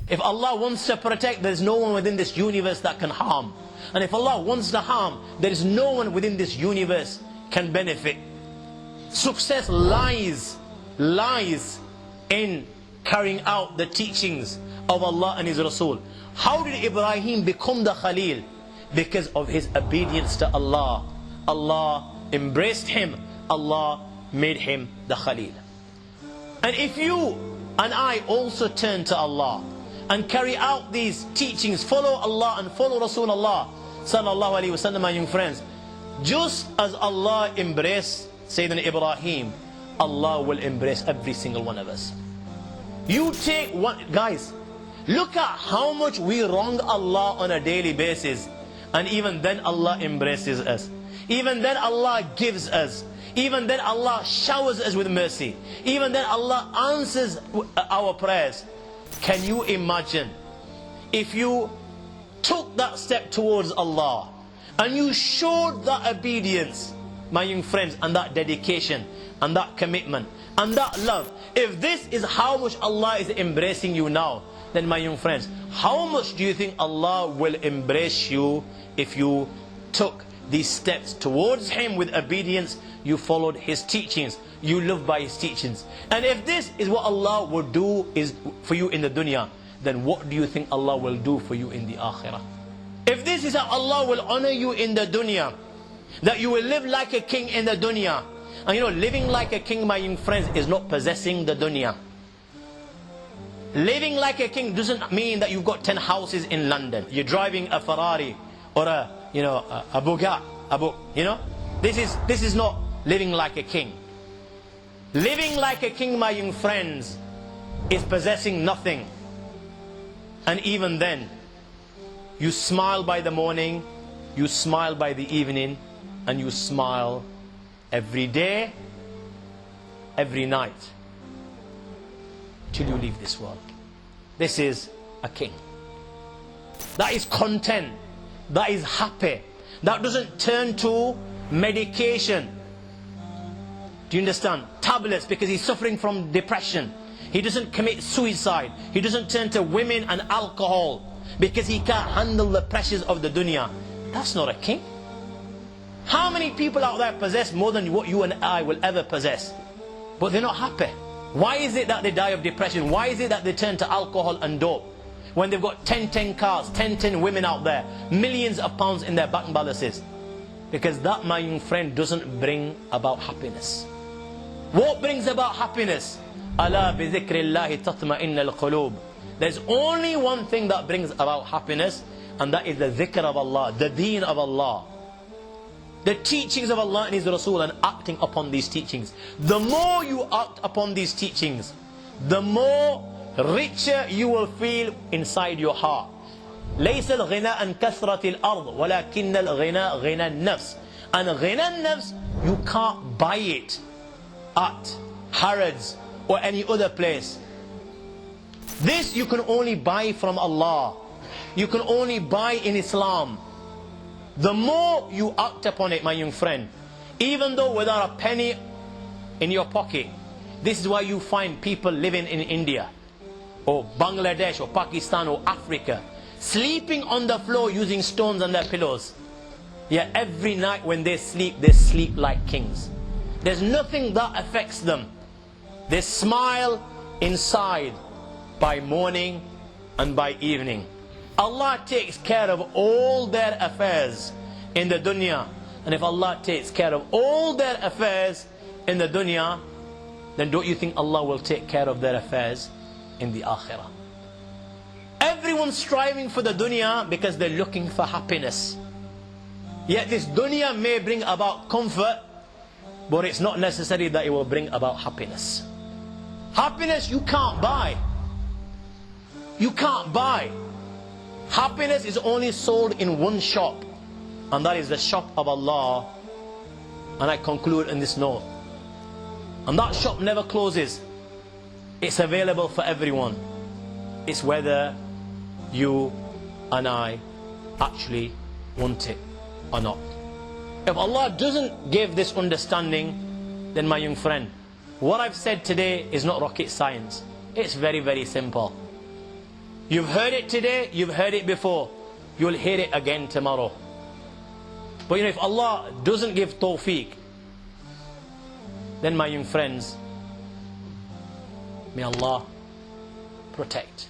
If Allah wants to protect, there is no one within this universe that can harm. And if Allah wants to harm, there is no one within this universe can benefit. Success lies in carrying out the teachings of Allah and His Rasul. How did Ibrahim become the Khalil? Because of his obedience to Allah. Allah embraced him. Allah made him the Khalil. And if you and I also turn to Allah and carry out these teachings, follow Allah and follow Rasulullah sallallahu alaihi wasallam, my young friends, just as Allah embraced Sayyidina Ibrahim, Allah will embrace every single one of us. You take one, guys, look at how much we wrong Allah on a daily basis, and even then Allah embraces us. Even then Allah gives us. Even then Allah showers us with mercy. Even then Allah answers our prayers. Can you imagine if you took that step towards Allah and you showed that obedience, my young friends, and that dedication and that commitment and that love? If this is how much Allah is embracing you now, then my young friends, how much do you think Allah will embrace you if you took these steps towards Him with obedience? You followed His teachings, you lived by His teachings. And if this is what Allah will do is for you in the dunya, then what do you think Allah will do for you in the akhirah? If this is how Allah will honor you in the dunya, that you will live like a king in the dunya. And you know, living like a king, my young friends, is not possessing the dunya. Living like a king doesn't mean that you've got 10 houses in London. You're driving a Ferrari or a Bugatti. This is not living like a king. Living like a king, my young friends, is possessing nothing. And even then, you smile by the morning, you smile by the evening, and you smile every day, every night, till you leave this world. This is a king. That is content. That is happy. That doesn't turn to medication. Do you understand? Tablets, because he's suffering from depression. He doesn't commit suicide. He doesn't turn to women and alcohol because he can't handle the pressures of the dunya. That's not a king. How many people out there possess more than what you and I will ever possess, but they're not happy? Why is it that they die of depression? Why is it that they turn to alcohol and dope when they've got 10 cars, 10 women out there, millions of pounds in their bank balances? Because that, my young friend, doesn't bring about happiness. What brings about happiness? Ala bi dhikrillahi tatma'innal qulub. There's only one thing that brings about happiness, and that is the dhikr of Allah, the deen of Allah, the teachings of Allah and His Rasul, and acting upon these teachings. The more you act upon these teachings, the more richer you will feel inside your heart. ليس الغنى عن كثرة الأرض ولكن الغنى غنى النفس. And غنى النفس, you can't buy it at Harrods or any other place. This you can only buy from Allah. You can only buy in Islam. The more you act upon it, my young friend, even though without a penny in your pocket. This is why you find people living in India or Bangladesh or Pakistan or Africa sleeping on the floor using stones on their pillows. Yet every night when they sleep like kings. There's nothing that affects them. They smile inside by morning and by evening. Allah takes care of all their affairs in the dunya. And if Allah takes care of all their affairs in the dunya, then don't you think Allah will take care of their affairs in the akhirah? Everyone's striving for the dunya because they're looking for happiness. Yet this dunya may bring about comfort, but it's not necessary that it will bring about happiness. Happiness you can't buy. You can't buy. Happiness is only sold in one shop, and that is the shop of Allah. And I conclude in this note. And that shop never closes. It's available for everyone. It's whether you and I actually want it or not. If Allah doesn't give this understanding, then my young friend, what I've said today is not rocket science. It's very, very simple. You've heard it today, you've heard it before. You'll hear it again tomorrow. But if Allah doesn't give tawfiq, then my young friends, may Allah protect.